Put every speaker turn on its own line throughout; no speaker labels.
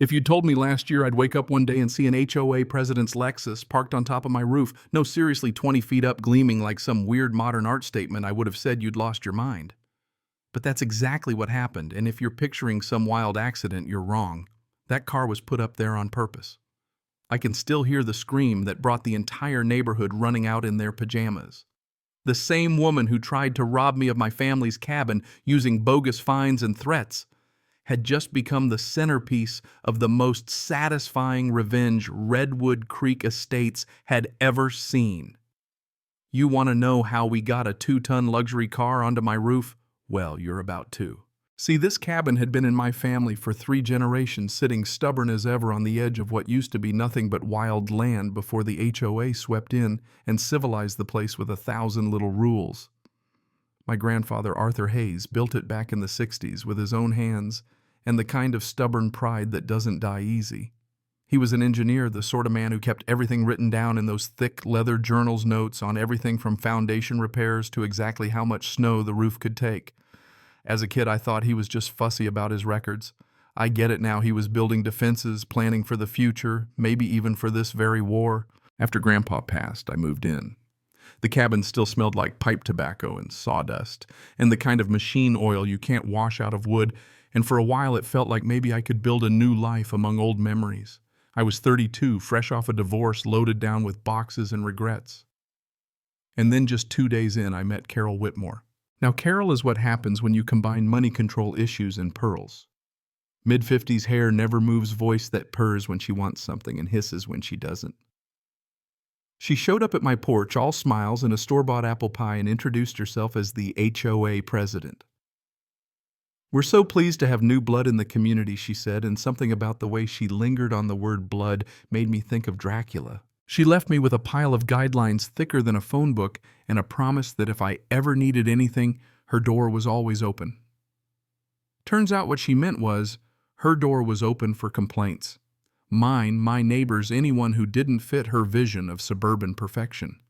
If you'd told me last year I'd wake up one day and see an HOA president's Lexus parked on top of my roof, no, seriously 20 feet up, gleaming like some weird modern art statement, I would have said you'd lost your mind. But that's exactly what happened, and if you're picturing some wild accident, you're wrong. That car was put up there on purpose. I can still hear the scream that brought the entire neighborhood running out in their pajamas. The same woman who tried to rob me of my family's cabin using bogus fines and threats had just become the centerpiece of the most satisfying revenge Redwood Creek Estates had ever seen. You want to know how we got a 2-ton luxury car onto my roof? Well, you're about to. See, this cabin had been in my family for 3 generations, sitting stubborn as ever on the edge of what used to be nothing but wild land before the HOA swept in and civilized the place with 1,000 little rules. My grandfather, Arthur Hayes, built it back in the 60s with his own hands and the kind of stubborn pride that doesn't die easy. He was an engineer, the sort of man who kept everything written down in those thick leather journals, notes on everything from foundation repairs to exactly how much snow the roof could take. As a kid, I thought he was just fussy about his records. I get it now. He was building defenses, planning for the future, maybe even for this very war. After Grandpa passed, I moved in. The cabin still smelled like pipe tobacco and sawdust, and the kind of machine oil you can't wash out of wood, and for a while it felt like maybe I could build a new life among old memories. I was 32, fresh off a divorce, loaded down with boxes and regrets. And then just 2 days in, I met Carol Whitmore. Now, Carol is what happens when you combine money control issues and pearls. Mid-50s hair, never moves, voice that purrs when she wants something and hisses when she doesn't. She showed up at my porch, all smiles and a store-bought apple pie, and introduced herself as the HOA president. "We're so pleased to have new blood in the community," she said, and something about the way she lingered on the word blood made me think of Dracula. She left me with a pile of guidelines thicker than a phone book and a promise that if I ever needed anything, her door was always open. Turns out what she meant was, her door was open for complaints. Mine, my neighbors, anyone who didn't fit her vision of suburban perfection.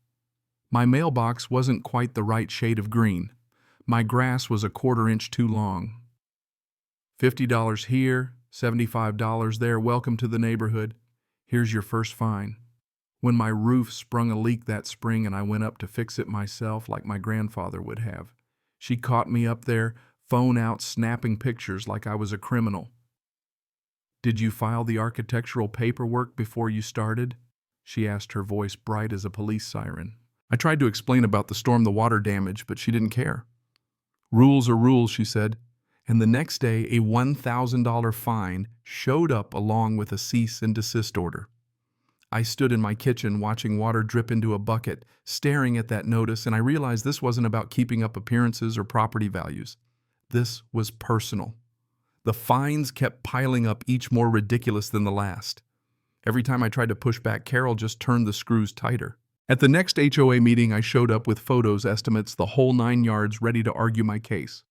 My mailbox wasn't quite the right shade of green. My grass was a 1/4 inch too long. $50 here, $75 there, welcome to the neighborhood. Here's your first fine. When my roof sprung a leak that spring and I went up to fix it myself like my grandfather would have, she caught me up there, phone out, snapping pictures like I was a criminal. "Did you file the architectural paperwork before you started?" she asked, her voice bright as a police siren. I tried to explain about the storm, the water damage, but she didn't care. "Rules are rules," she said, and the next day a $1,000 fine showed up along with a cease and desist order. I stood in my kitchen watching water drip into a bucket, staring at that notice, and I realized this wasn't about keeping up appearances or property values. This was personal. The fines kept piling up, each more ridiculous than the last. Every time I tried to push back, Carol just turned the screws tighter. At the next HOA meeting, I showed up with photos, estimates, the whole 9 yards, ready to argue my case.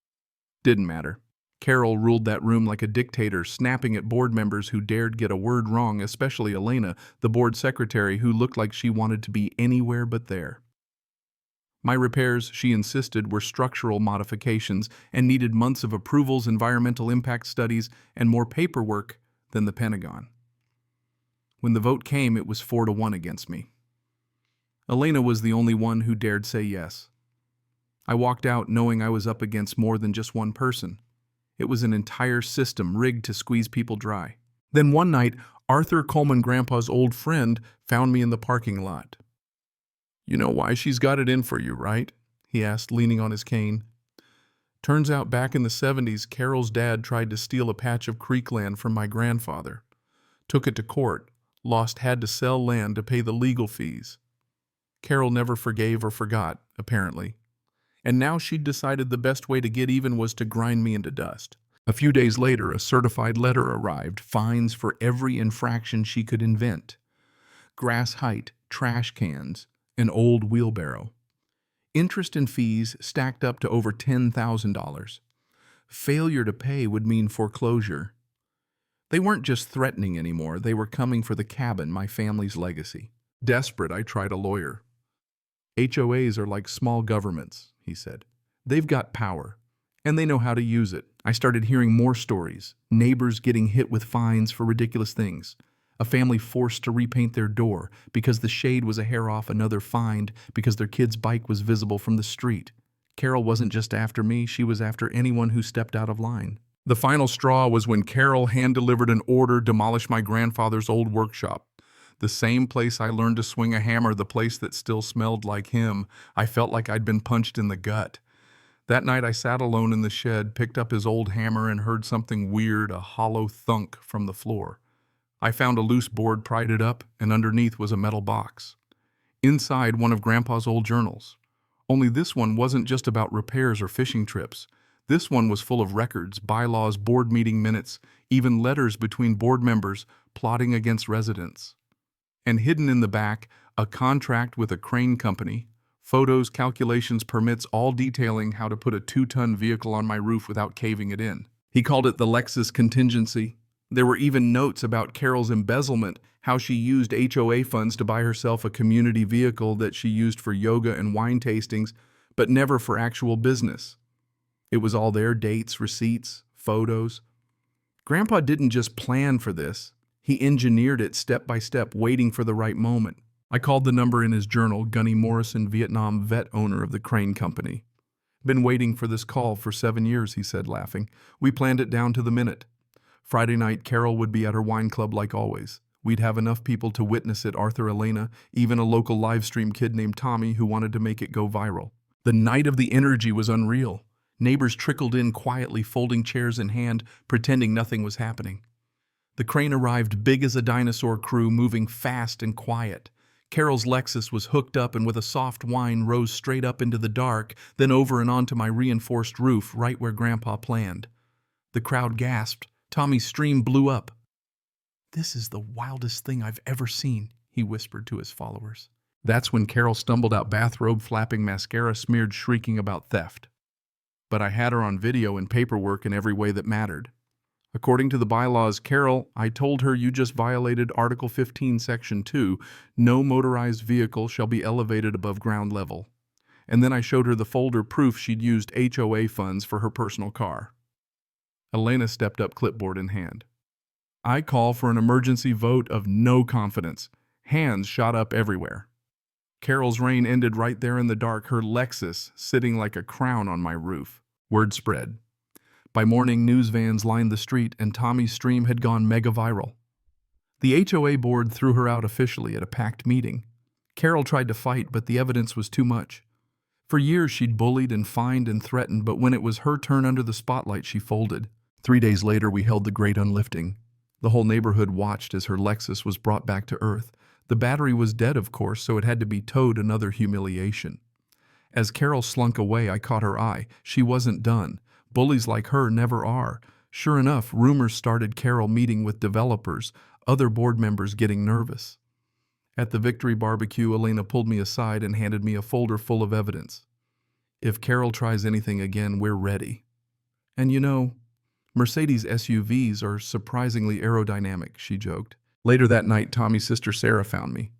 Didn't matter. Carol ruled that room like a dictator, snapping at board members who dared get a word wrong, especially Elena, the board secretary, who looked like she wanted to be anywhere but there. My repairs, she insisted, were structural modifications and needed months of approvals, environmental impact studies, and more paperwork than the Pentagon. When the vote came, it was 4-1 against me. Elena was the only one who dared say yes. I walked out knowing I was up against more than just one person. It was an entire system rigged to squeeze people dry. Then one night, Arthur Coleman, Grandpa's old friend, found me in the parking lot. "You know why she's got it in for you, right?" he asked, leaning on his cane. Turns out back in the 70s, Carol's dad tried to steal a patch of creek land from my grandfather. Took it to court, lost, had to sell land to pay the legal fees. Carol never forgave or forgot, apparently. And now she'd decided the best way to get even was to grind me into dust. A few days later, a certified letter arrived, fines for every infraction she could invent. Grass height, trash cans, an old wheelbarrow. Interest and fees stacked up to over $10,000. Failure to pay would mean foreclosure. They weren't just threatening anymore, they were coming for the cabin, my family's legacy. Desperate, I tried a lawyer. "HOAs are like small governments," he said. "They've got power, and they know how to use it. I started hearing more stories, neighbors getting hit with fines for ridiculous things, a family forced to repaint their door because the shade was a hair off, another fined because their kid's bike was visible from the street. Carol wasn't just after me, she was after anyone who stepped out of line. The final straw was when Carol hand-delivered an order to demolish my grandfather's old workshop. The same place I learned to swing a hammer, the place that still smelled like him. I felt like I'd been punched in the gut. That night I sat alone in the shed, picked up his old hammer, and heard something weird, a hollow thunk from the floor. I found a loose board, pried it up, and underneath was a metal box. Inside, one of Grandpa's old journals. Only this one wasn't just about repairs or fishing trips. This one was full of records, bylaws, board meeting minutes, even letters between board members plotting against residents. And hidden in the back, a contract with a crane company, photos, calculations, permits, all detailing how to put a 2-ton vehicle on my roof without caving it in. He called it the Lexus contingency. There were even notes about Carol's embezzlement, how she used HOA funds to buy herself a community vehicle that she used for yoga and wine tastings, but never for actual business. It was all there, dates, receipts, photos. Grandpa didn't just plan for this. He engineered it step by step, waiting for the right moment. I called the number in his journal, Gunny Morrison, Vietnam vet owner of the crane company. Been waiting for this call for 7 years, he said, laughing. We planned it down to the minute. Friday night, Carol would be at her wine club like always. We'd have enough people to witness it, Arthur, Elena, even a local live stream kid named Tommy who wanted to make it go viral. The night of the energy was unreal. Neighbors trickled in quietly, folding chairs in hand, pretending nothing was happening. The crane arrived big as a dinosaur crew, moving fast and quiet. Carol's Lexus was hooked up and with a soft whine rose straight up into the dark, then over and onto my reinforced roof right where Grandpa planned. The crowd gasped. Tommy's stream blew up. "This is the wildest thing I've ever seen," he whispered to his followers. That's when Carol stumbled out, bathrobe flapping, mascara smeared, shrieking about theft. But I had her on video and paperwork in every way that mattered. According to the bylaws, Carol, I told her, you just violated Article 15, Section 2, no motorized vehicle shall be elevated above ground level. And then I showed her the folder proof she'd used HOA funds for her personal car. Elena stepped up, clipboard in hand. I call for an emergency vote of no confidence. Hands shot up everywhere. Carol's reign ended right there in the dark, her Lexus sitting like a crown on my roof. Word spread. By morning, news vans lined the street, and Tommy's stream had gone mega viral. The HOA board threw her out officially at a packed meeting. Carol tried to fight, but the evidence was too much. For years, she'd bullied and fined and threatened, but when it was her turn under the spotlight, she folded. 3 days later, we held the great unlifting. The whole neighborhood watched as her Lexus was brought back to earth. The battery was dead, of course, so it had to be towed, another humiliation. As Carol slunk away, I caught her eye. She wasn't done. Bullies like her never are. Sure enough, rumors started, Carol meeting with developers, other board members getting nervous. At the victory barbecue, Elena pulled me aside and handed me a folder full of evidence. If Carol tries anything again, we're ready. And you know, Mercedes SUVs are surprisingly aerodynamic, she joked. Later that night, Tommy's sister Sarah found me.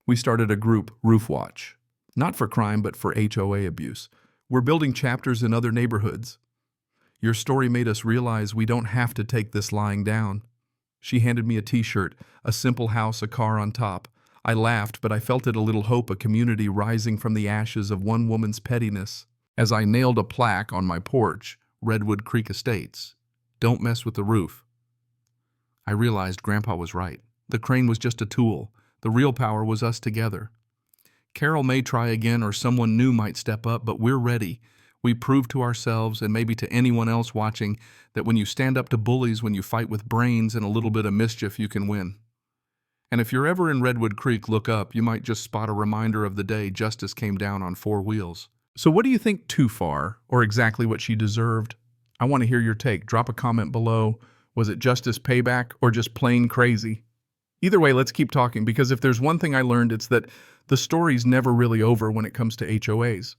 We started a group, Roof Watch. Not for crime, but for HOA abuse. We're building chapters in other neighborhoods. Your story made us realize we don't have to take this lying down. She handed me a t-shirt, a simple house, a car on top. I laughed, but I felt it a little hope, a community rising from the ashes of one woman's pettiness. As I nailed a plaque on my porch, Redwood Creek Estates. Don't mess with the roof. I realized Grandpa was right. The crane was just a tool. The real power was us together. Carol may try again or someone new might step up, but we're ready. We prove to ourselves and maybe to anyone else watching that when you stand up to bullies, when you fight with brains and a little bit of mischief, you can win. And if you're ever in Redwood Creek, look up. You might just spot a reminder of the day justice came down on 4 wheels. So what do you think? Too far, or exactly what she deserved? I want to hear your take. Drop a comment below. Was it justice, payback, or just plain crazy? Either way, let's keep talking, because if there's one thing I learned, it's that the story's never really over when it comes to HOAs.